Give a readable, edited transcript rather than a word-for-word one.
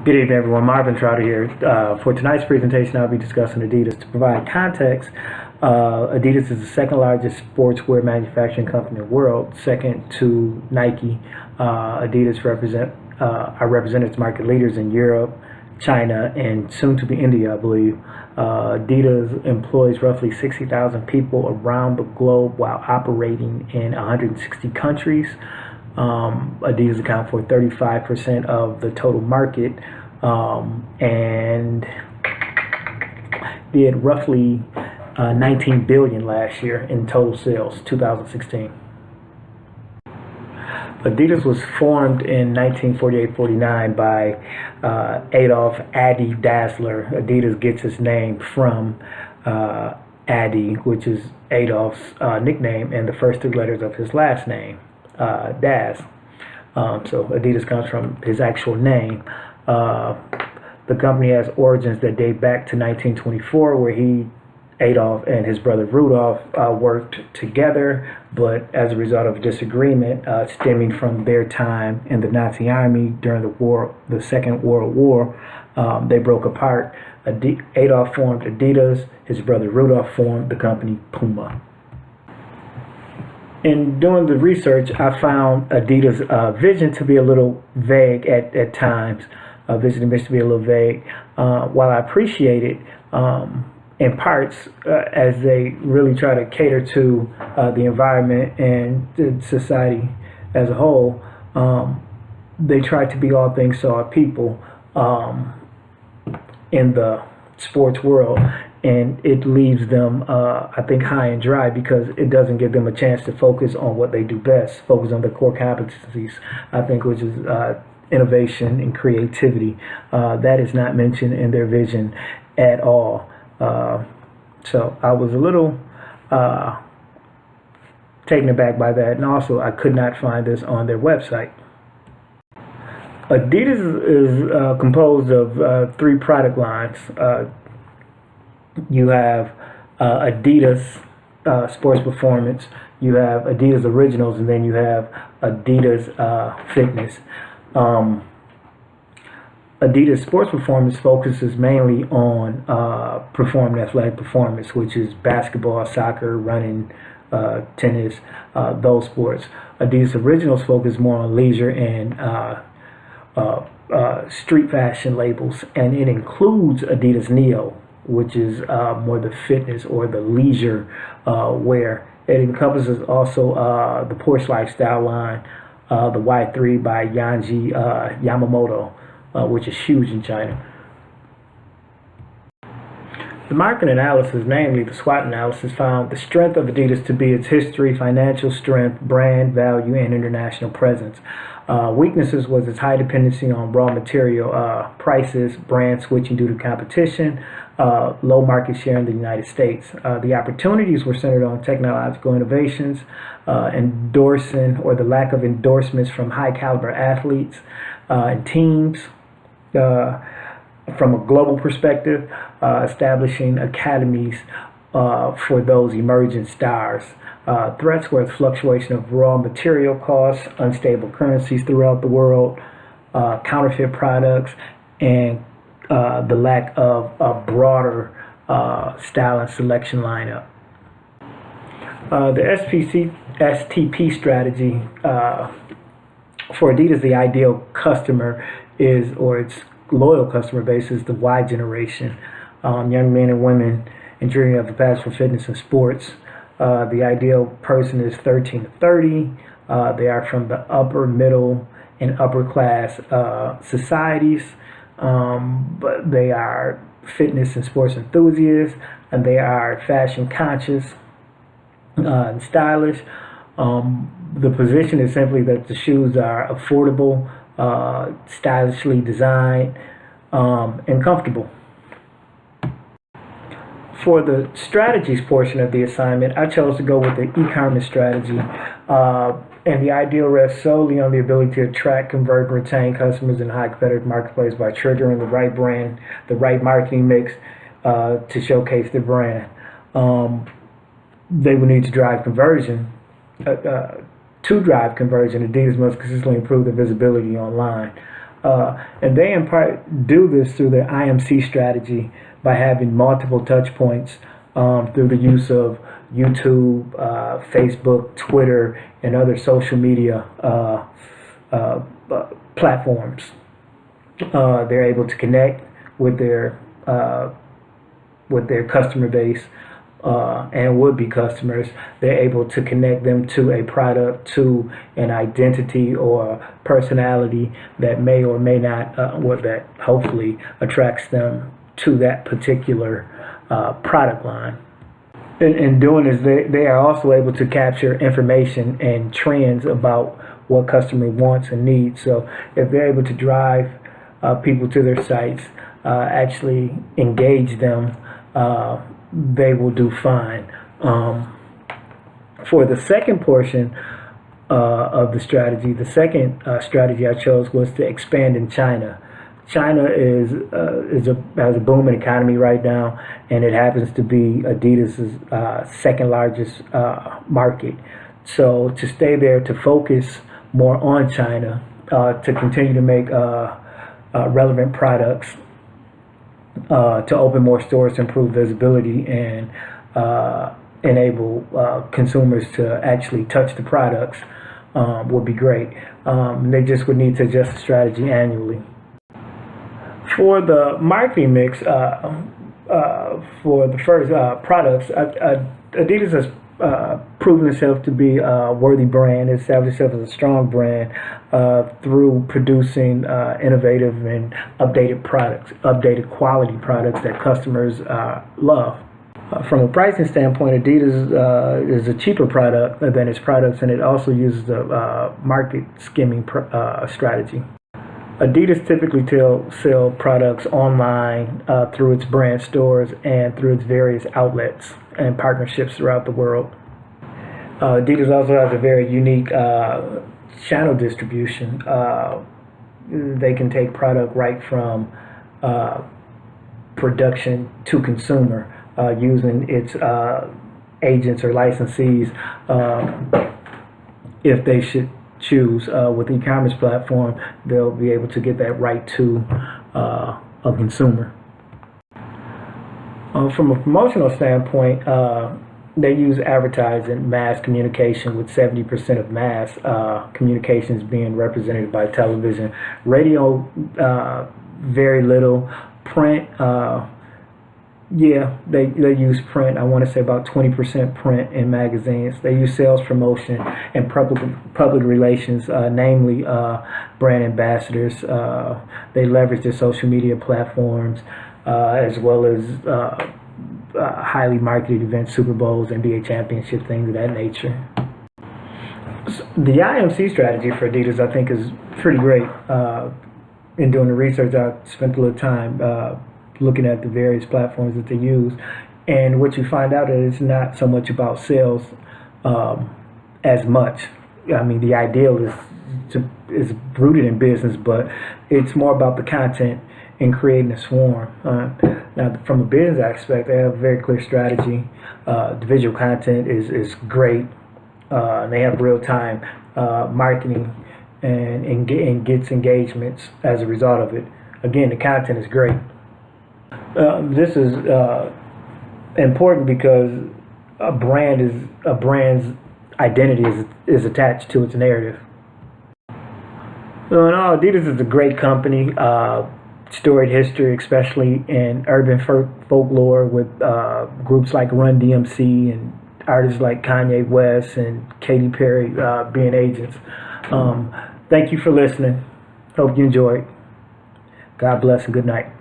Good evening, everyone. Marvin Trotter here. For tonight's presentation, I'll be discussing Adidas. To provide context, Adidas is the second largest sportswear manufacturing company in the world, second to Nike. Adidas are represented as market leaders in Europe, China, and soon to be India, I believe. Adidas employs roughly 60,000 people around the globe while operating in 160 countries. Adidas account for 35% of the total market, and did roughly 19 billion last year in total sales, 2016. Adidas was formed in 1948-49 by Adolf Adi Dassler. Adidas gets its name from Adi, which is Adolf's nickname, and the first two letters of his last name. Das. So Adidas comes from his actual name. The company has origins that date back to 1924, where Adolf and his brother Rudolf worked together, but as a result of disagreement stemming from their time in the Nazi army during the Second World War, they broke apart. Adolf formed Adidas. His brother Rudolf formed the company Puma. In doing the research, I found Adidas' vision to be a little vague at times. Vision and mission to be a little vague. While I appreciate it in parts, as they really try to cater to the environment and the society as a whole, they try to be all things to all people in the sports world. And it leaves them, I think, high and dry because it doesn't give them a chance to focus on what they do best, focus on their core competencies, I think, which is innovation and creativity. That is not mentioned in their vision at all. So I was a little taken aback by that. And also, I could not find this on their website. Adidas is composed of three product lines. You have Adidas Sports Performance, you have Adidas Originals, and then you have Adidas Fitness. Adidas Sports Performance focuses mainly on athletic performance, which is basketball, soccer, running, tennis, those sports. Adidas Originals focus more on leisure and street fashion labels, and it includes Adidas Neo, which is more the fitness or the leisure wear. It encompasses also the Porsche lifestyle line, the Y3 by Yanji Yamamoto, which is huge in China. The market analysis, namely the SWOT analysis, found the strength of Adidas to be its history, financial strength, brand value, and international presence. Weaknesses was its high dependency on raw material prices, brand switching due to competition, low market share in the United States. The opportunities were centered on technological innovations, endorsing or the lack of endorsements from high caliber athletes and teams. From a global perspective, establishing academies for those emerging stars. Threats were the fluctuation of raw material costs, unstable currencies throughout the world, counterfeit products, and the lack of a broader style and selection lineup. The STP strategy for Adidas, the ideal customer or its loyal customer base is the Y generation, young men and women enduring of the passion for fitness and sports. The ideal person is 13 to 30. They are from the upper, middle, and upper class societies, but they are fitness and sports enthusiasts, and they are fashion conscious and stylish. The position is simply that the shoes are affordable, stylishly designed, and comfortable. For the strategies portion of the assignment, I chose to go with the e-commerce strategy, and the ideal rests solely on the ability to attract, convert, and retain customers in a high competitive marketplace by triggering the right brand, the right marketing mix to showcase their brand. They will need to drive conversion. To drive conversion, Adidas must consistently improve their visibility online. And they in part do this through their IMC strategy by having multiple touch points through the use of YouTube, Facebook, Twitter, and other social media platforms. They're able to connect with their customer base and would-be customers. They're able to connect them to a product, to an identity or personality that may or may not, that hopefully attracts them to that particular product line. In doing this, they are also able to capture information and trends about what customer wants and needs. So if they're able to drive people to their sites, actually engage them, they will do fine. For the second portion of the strategy, the second strategy I chose was to expand in China. China has a booming economy right now, and it happens to be Adidas's second largest market. So to stay there, to focus more on China, to continue to make relevant products, to open more stores to improve visibility and enable consumers to actually touch the products would be great. They just would need to adjust the strategy annually. For the marketing mix, for the first products, Adidas has proven itself to be a worthy brand, established itself as a strong brand through producing innovative and updated products, updated quality products that customers love. From a pricing standpoint, Adidas is a cheaper product than its products, and it also uses the market skimming strategy. Adidas typically sell products online through its brand stores and through its various outlets and partnerships throughout the world. Adidas also has a very unique channel distribution. They can take product right from production to consumer using its agents or licensees if they should choose. With the e-commerce platform, they'll be able to get that right to a consumer. From a promotional standpoint, they use advertising, mass communication, with 70% of mass communications being represented by television. Radio, very little. Print, they use print. I want to say about 20% print in magazines. They use sales promotion and public relations, namely brand ambassadors. They leverage their social media platforms as well as highly marketed events, Super Bowls, NBA championship, things of that nature. The IMC strategy for Adidas, I think, is pretty great. In doing the research, I spent a little time looking at the various platforms that they use, and what you find out is it's not so much about sales as much. I mean, the ideal is rooted in business, but it's more about the content and creating a swarm. Now, from a business aspect, they have a very clear strategy. The visual content is great. They have real-time marketing and gets engagements as a result of it. Again, the content is great. This is important because a brand's identity is attached to its narrative. So in all, Adidas is a great company. Storied history, especially in urban folklore, with groups like Run DMC and artists like Kanye West and Katy Perry being agents. Thank you for listening. Hope you enjoyed. God bless and good night.